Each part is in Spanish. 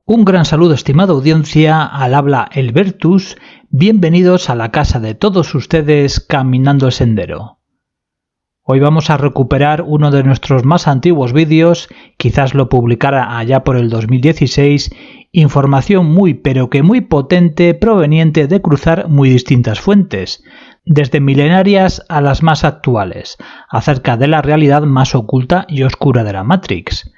Un gran saludo, estimada audiencia, al habla el Vertus. Bienvenidos a la casa de todos ustedes Caminando el Sendero. Hoy vamos a recuperar uno de nuestros más antiguos vídeos, quizás lo publicara allá por el 2016, información muy pero que muy potente proveniente de cruzar muy distintas fuentes, desde milenarias a las más actuales, acerca de la realidad más oculta y oscura de la Matrix.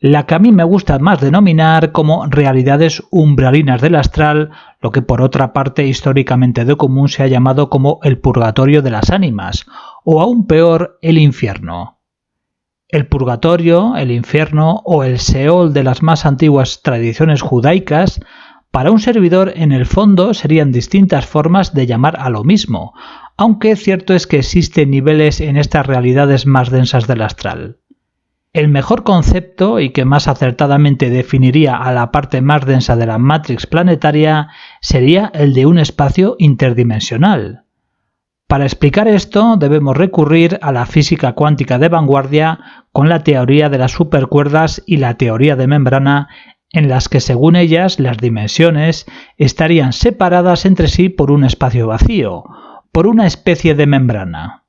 La que a mí me gusta más denominar como realidades umbralinas del astral, lo que por otra parte históricamente de común se ha llamado como el purgatorio de las ánimas, o aún peor, el infierno. El purgatorio, el infierno o el Seol de las más antiguas tradiciones judaicas, para un servidor en el fondo serían distintas formas de llamar a lo mismo, aunque cierto es que existen niveles en estas realidades más densas del astral. El mejor concepto y que más acertadamente definiría a la parte más densa de la Matrix planetaria sería el de un espacio interdimensional. Para explicar esto debemos recurrir a la física cuántica de vanguardia con la teoría de las supercuerdas y la teoría de membrana, en las que según ellas las dimensiones estarían separadas entre sí por un espacio vacío, por una especie de membrana.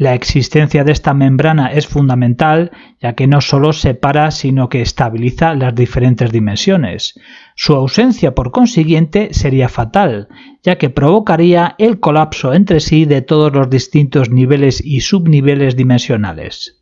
La existencia de esta membrana es fundamental, ya que no solo separa sino que estabiliza las diferentes dimensiones. Su ausencia, por consiguiente, sería fatal, ya que provocaría el colapso entre sí de todos los distintos niveles y subniveles dimensionales.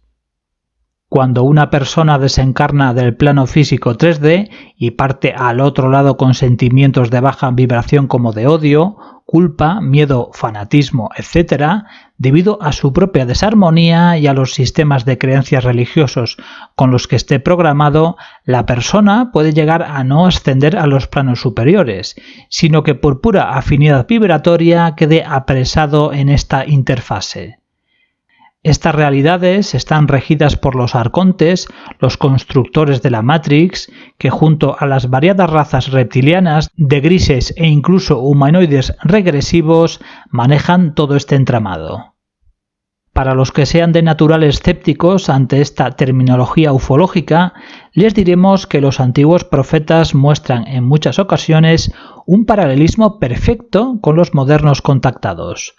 Cuando una persona desencarna del plano físico 3D y parte al otro lado con sentimientos de baja vibración como de odio, culpa, miedo, fanatismo, etc., debido a su propia desarmonía y a los sistemas de creencias religiosos con los que esté programado, la persona puede llegar a no ascender a los planos superiores, sino que por pura afinidad vibratoria quede apresado en esta interfase. Estas realidades están regidas por los arcontes, los constructores de la Matrix, que junto a las variadas razas reptilianas, de grises e incluso humanoides regresivos, manejan todo este entramado. Para los que sean de natural escépticos ante esta terminología ufológica, les diremos que los antiguos profetas muestran en muchas ocasiones un paralelismo perfecto con los modernos contactados.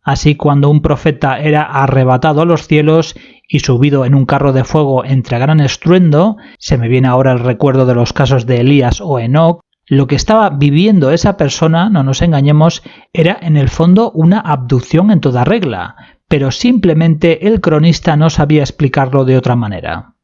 Así, cuando un profeta era arrebatado a los cielos y subido en un carro de fuego entre gran estruendo, se me viene ahora el recuerdo de los casos de Elías o Enoc, lo que estaba viviendo esa persona, no nos engañemos, era en el fondo una abducción en toda regla, pero simplemente el cronista no sabía explicarlo de otra manera.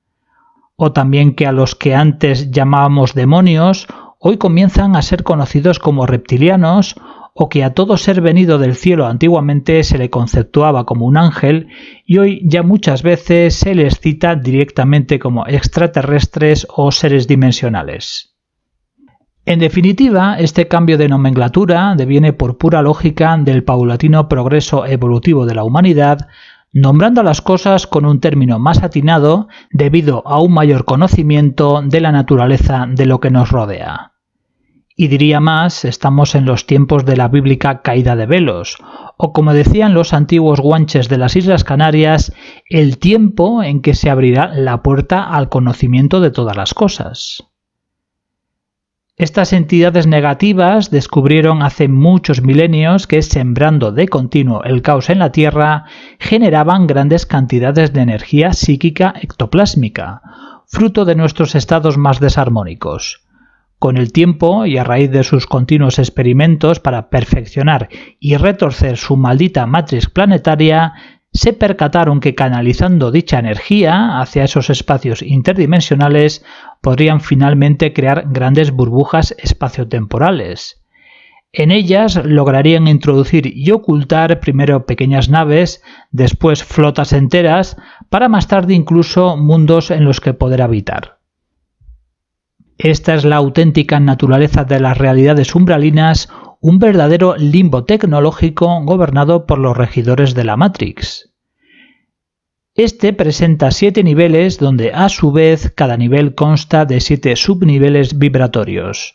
O también que a los que antes llamábamos demonios, hoy comienzan a ser conocidos como reptilianos, o que a todo ser venido del cielo antiguamente se le conceptuaba como un ángel y hoy ya muchas veces se les cita directamente como extraterrestres o seres dimensionales. En definitiva, este cambio de nomenclatura deviene por pura lógica del paulatino progreso evolutivo de la humanidad, nombrando a las cosas con un término más atinado debido a un mayor conocimiento de la naturaleza de lo que nos rodea. Y diría más, estamos en los tiempos de la bíblica caída de velos, o como decían los antiguos guanches de las Islas Canarias, el tiempo en que se abrirá la puerta al conocimiento de todas las cosas. Estas entidades negativas descubrieron hace muchos milenios que, sembrando de continuo el caos en la Tierra, generaban grandes cantidades de energía psíquica ectoplásmica, fruto de nuestros estados más desarmónicos. Con el tiempo, y a raíz de sus continuos experimentos para perfeccionar y retorcer su maldita matriz planetaria, se percataron que canalizando dicha energía hacia esos espacios interdimensionales podrían finalmente crear grandes burbujas espaciotemporales. En ellas lograrían introducir y ocultar primero pequeñas naves, después flotas enteras, para más tarde incluso mundos en los que poder habitar. Esta es la auténtica naturaleza de las realidades umbralinas, un verdadero limbo tecnológico gobernado por los regidores de la Matrix. Este presenta 7 niveles donde a su vez cada nivel consta de 7 subniveles vibratorios.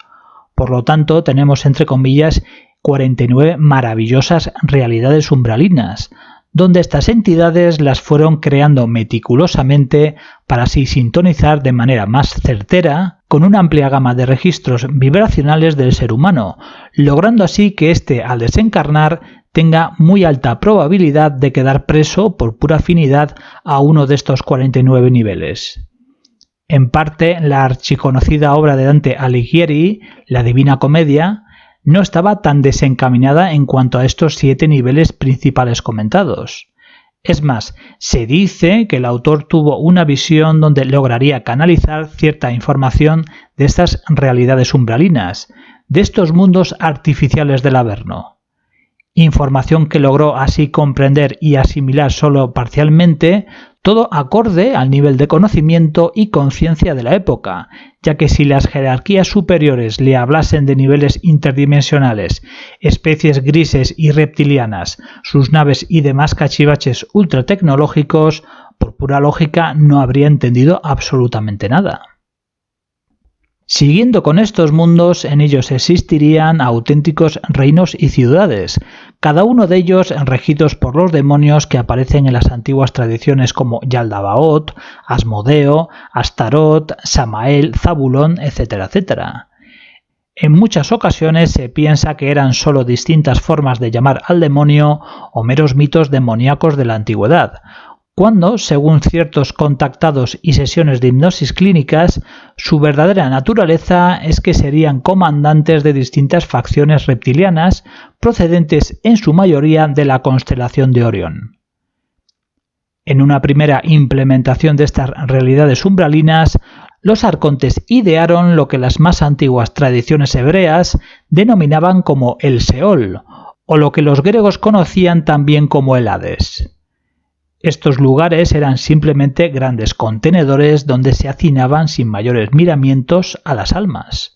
Por lo tanto, tenemos entre comillas 49 maravillosas realidades umbralinas, donde estas entidades las fueron creando meticulosamente para así sintonizar de manera más certera con una amplia gama de registros vibracionales del ser humano, logrando así que éste al desencarnar tenga muy alta probabilidad de quedar preso por pura afinidad a uno de estos 49 niveles. En parte, la archiconocida obra de Dante Alighieri, La Divina Comedia, no estaba tan desencaminada en cuanto a estos 7 niveles principales comentados. Es más, se dice que el autor tuvo una visión donde lograría canalizar cierta información de estas realidades umbralinas, de estos mundos artificiales del Averno. Información que logró así comprender y asimilar solo parcialmente, todo acorde al nivel de conocimiento y conciencia de la época, ya que si las jerarquías superiores le hablasen de niveles interdimensionales, especies grises y reptilianas, sus naves y demás cachivaches ultratecnológicos, por pura lógica no habría entendido absolutamente nada. Siguiendo con estos mundos, en ellos existirían auténticos reinos y ciudades, cada uno de ellos regidos por los demonios que aparecen en las antiguas tradiciones como Yaldabaoth, Asmodeo, Astaroth, Samael, Zabulón, etc. En muchas ocasiones se piensa que eran solo distintas formas de llamar al demonio o meros mitos demoníacos de la antigüedad, cuando, según ciertos contactados y sesiones de hipnosis clínicas, su verdadera naturaleza es que serían comandantes de distintas facciones reptilianas procedentes en su mayoría de la constelación de Orión. En una primera implementación de estas realidades umbralinas, los arcontes idearon lo que las más antiguas tradiciones hebreas denominaban como el Seol, o lo que los griegos conocían también como el Hades. Estos lugares eran simplemente grandes contenedores donde se hacinaban sin mayores miramientos a las almas.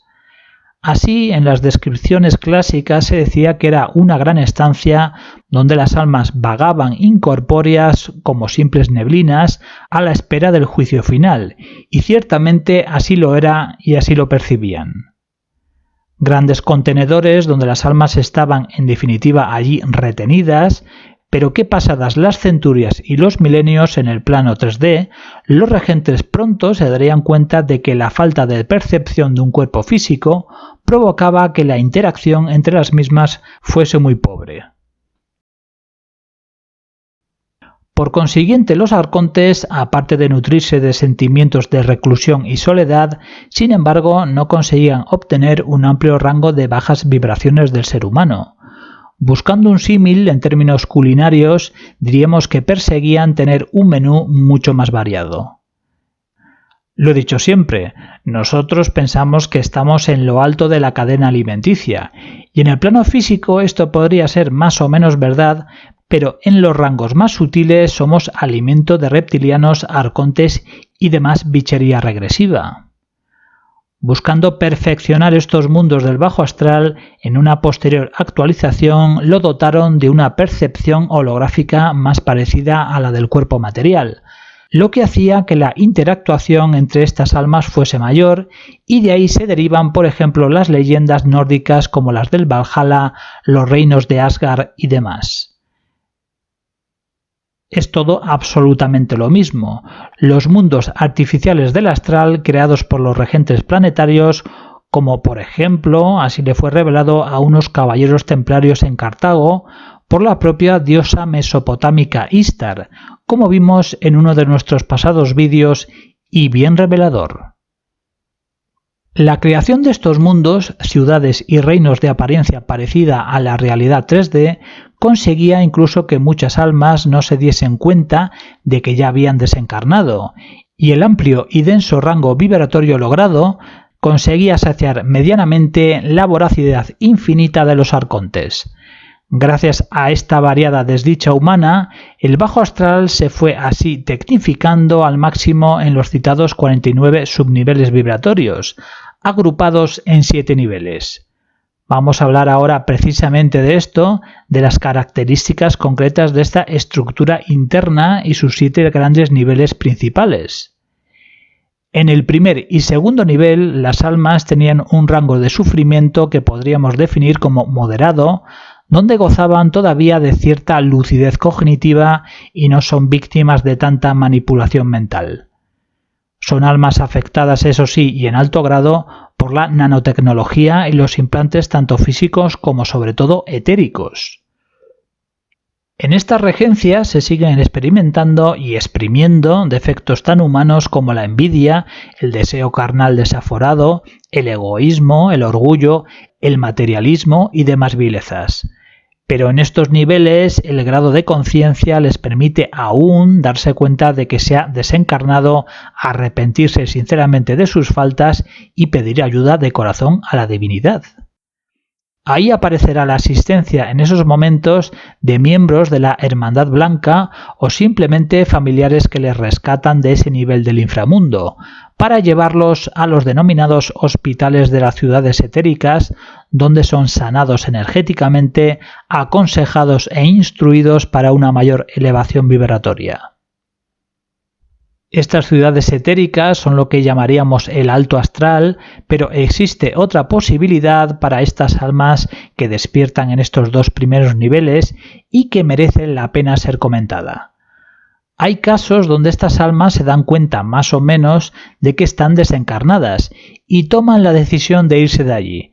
Así, en las descripciones clásicas se decía que era una gran estancia donde las almas vagaban incorpóreas como simples neblinas a la espera del juicio final, y ciertamente así lo era y así lo percibían. Grandes contenedores donde las almas estaban en definitiva allí retenidas, pero que pasadas las centurias y los milenios en el plano 3D, los regentes pronto se darían cuenta de que la falta de percepción de un cuerpo físico provocaba que la interacción entre las mismas fuese muy pobre. Por consiguiente, los arcontes, aparte de nutrirse de sentimientos de reclusión y soledad, sin embargo, no conseguían obtener un amplio rango de bajas vibraciones del ser humano. Buscando un símil en términos culinarios, diríamos que perseguían tener un menú mucho más variado. Lo he dicho siempre, nosotros pensamos que estamos en lo alto de la cadena alimenticia, y en el plano físico esto podría ser más o menos verdad, pero en los rangos más sutiles somos alimento de reptilianos, arcontes y demás bichería regresiva. Buscando perfeccionar estos mundos del bajo astral, en una posterior actualización lo dotaron de una percepción holográfica más parecida a la del cuerpo material, lo que hacía que la interactuación entre estas almas fuese mayor, y de ahí se derivan, por ejemplo, las leyendas nórdicas como las del Valhalla, los reinos de Asgard y demás. Es todo absolutamente lo mismo, los mundos artificiales del astral creados por los regentes planetarios, como por ejemplo así le fue revelado a unos caballeros templarios en Cartago por la propia diosa mesopotámica Istar, como vimos en uno de nuestros pasados vídeos, y bien revelador. La creación de estos mundos, ciudades y reinos de apariencia parecida a la realidad 3D, conseguía incluso que muchas almas no se diesen cuenta de que ya habían desencarnado, y el amplio y denso rango vibratorio logrado conseguía saciar medianamente la voracidad infinita de los arcontes. Gracias a esta variada desdicha humana, el bajo astral se fue así tecnificando al máximo en los citados 49 subniveles vibratorios, agrupados en 7 niveles. Vamos a hablar ahora precisamente de esto, de las características concretas de esta estructura interna y sus 7 grandes niveles principales. En el primer y segundo nivel, las almas tenían un rango de sufrimiento que podríamos definir como moderado, donde gozaban todavía de cierta lucidez cognitiva y no son víctimas de tanta manipulación mental. Son almas afectadas, eso sí, y en alto grado, por la nanotecnología y los implantes tanto físicos como sobre todo etéricos. En estas regencias se siguen experimentando y exprimiendo defectos tan humanos como la envidia, el deseo carnal desaforado, el egoísmo, el orgullo, el materialismo y demás vilezas. Pero en estos niveles el grado de conciencia les permite aún darse cuenta de que se ha desencarnado, arrepentirse sinceramente de sus faltas y pedir ayuda de corazón a la divinidad. Ahí aparecerá la asistencia en esos momentos de miembros de la Hermandad Blanca o simplemente familiares que les rescatan de ese nivel del inframundo, para llevarlos a los denominados hospitales de las ciudades etéricas, donde son sanados energéticamente, aconsejados e instruidos para una mayor elevación vibratoria. Estas ciudades etéricas son lo que llamaríamos el alto astral, pero existe otra posibilidad para estas almas que despiertan en estos 2 primeros niveles y que merece la pena ser comentada. Hay casos donde estas almas se dan cuenta más o menos de que están desencarnadas y toman la decisión de irse de allí,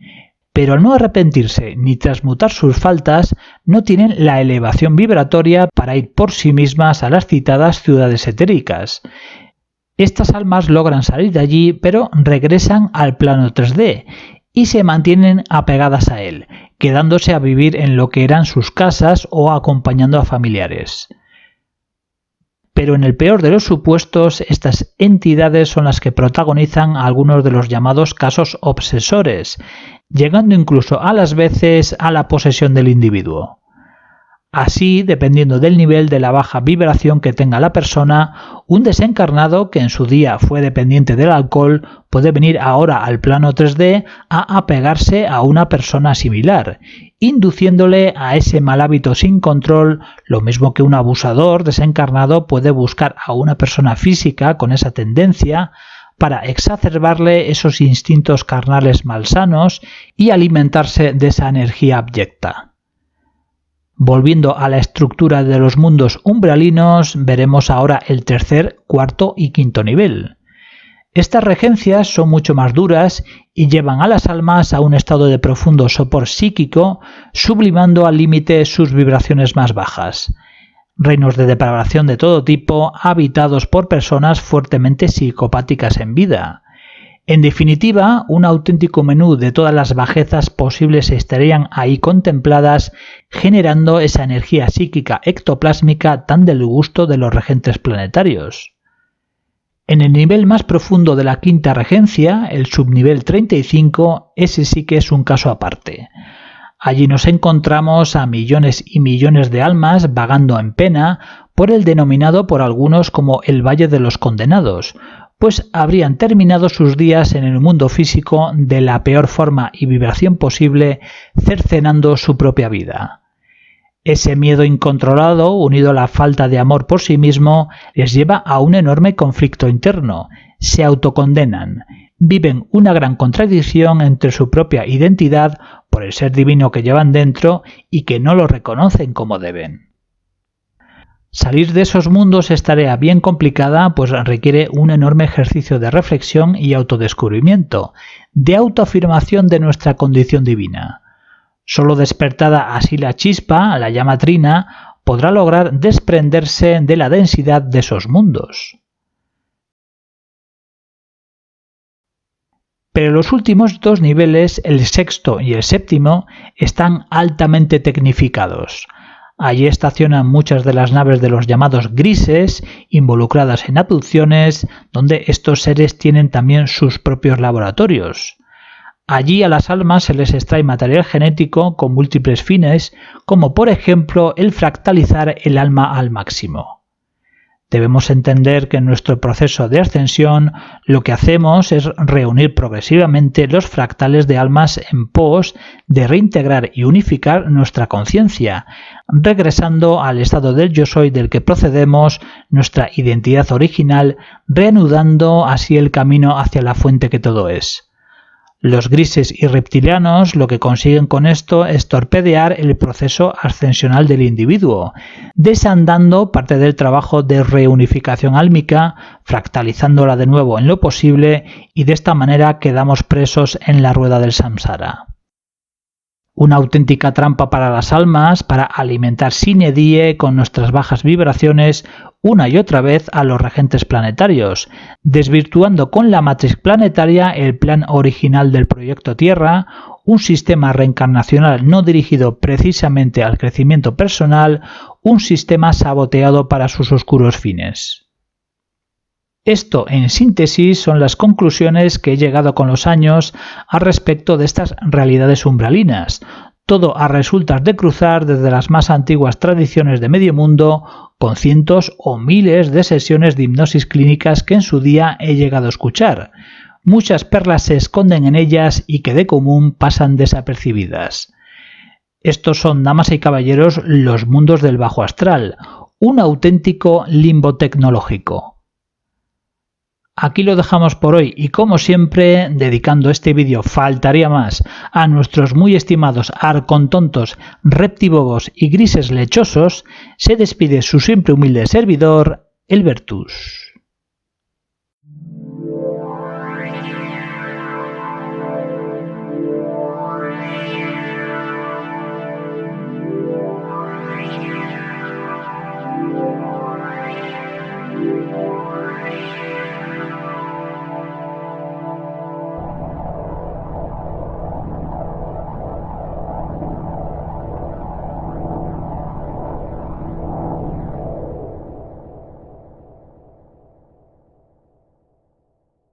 pero al no arrepentirse ni transmutar sus faltas, no tienen la elevación vibratoria para ir por sí mismas a las citadas ciudades etéricas. Estas almas logran salir de allí, pero regresan al plano 3D y se mantienen apegadas a él, quedándose a vivir en lo que eran sus casas o acompañando a familiares. Pero en el peor de los supuestos, estas entidades son las que protagonizan algunos de los llamados casos obsesores, llegando incluso a las veces a la posesión del individuo. Así, dependiendo del nivel de la baja vibración que tenga la persona, un desencarnado que en su día fue dependiente del alcohol puede venir ahora al plano 3D a apegarse a una persona similar, induciéndole a ese mal hábito sin control, lo mismo que un abusador desencarnado puede buscar a una persona física con esa tendencia para exacerbarle esos instintos carnales malsanos y alimentarse de esa energía abyecta. Volviendo a la estructura de los mundos umbralinos, veremos ahora el tercer, cuarto y quinto nivel. Estas regencias son mucho más duras y llevan a las almas a un estado de profundo sopor psíquico, sublimando al límite sus vibraciones más bajas. Reinos de depravación de todo tipo, habitados por personas fuertemente psicopáticas en vida. En definitiva, un auténtico menú de todas las bajezas posibles estarían ahí contempladas, generando esa energía psíquica ectoplásmica tan del gusto de los regentes planetarios. En el nivel más profundo de la quinta regencia, el subnivel 35, ese sí que es un caso aparte. Allí nos encontramos a millones y millones de almas vagando en pena por el denominado por algunos como el Valle de los Condenados, pues habrían terminado sus días en el mundo físico de la peor forma y vibración posible, cercenando su propia vida. Ese miedo incontrolado, unido a la falta de amor por sí mismo, les lleva a un enorme conflicto interno. Se autocondenan, viven una gran contradicción entre su propia identidad por el ser divino que llevan dentro y que no lo reconocen como deben. Salir de esos mundos es tarea bien complicada, pues requiere un enorme ejercicio de reflexión y autodescubrimiento, de autoafirmación de nuestra condición divina. Solo despertada así la chispa, la llama trina, podrá lograr desprenderse de la densidad de esos mundos. Pero los últimos 2 niveles, el sexto y el séptimo, están altamente tecnificados. Allí estacionan muchas de las naves de los llamados grises, involucradas en abducciones, donde estos seres tienen también sus propios laboratorios. Allí a las almas se les extrae material genético con múltiples fines, como por ejemplo el fractalizar el alma al máximo. Debemos entender que en nuestro proceso de ascensión lo que hacemos es reunir progresivamente los fractales de almas en pos de reintegrar y unificar nuestra conciencia, regresando al estado del yo soy del que procedemos, nuestra identidad original, reanudando así el camino hacia la fuente que todo es. Los grises y reptilianos lo que consiguen con esto es torpedear el proceso ascensional del individuo, desandando parte del trabajo de reunificación álmica, fractalizándola de nuevo en lo posible y de esta manera quedamos presos en la rueda del samsara. Una auténtica trampa para las almas para alimentar sine die con nuestras bajas vibraciones una y otra vez a los regentes planetarios, desvirtuando con la matriz planetaria el plan original del proyecto Tierra, un sistema reencarnacional no dirigido precisamente al crecimiento personal, un sistema saboteado para sus oscuros fines. Esto, en síntesis, son las conclusiones que he llegado con los años al respecto de estas realidades umbralinas, todo a resultas de cruzar desde las más antiguas tradiciones de medio mundo con cientos o miles de sesiones de hipnosis clínicas que en su día he llegado a escuchar. Muchas perlas se esconden en ellas y que de común pasan desapercibidas. Estos son, damas y caballeros, los mundos del bajo astral, un auténtico limbo tecnológico. Aquí lo dejamos por hoy y como siempre, dedicando este vídeo, faltaría más, a nuestros muy estimados arcontontos, reptibogos y grises lechosos, se despide su siempre humilde servidor, el Vertus.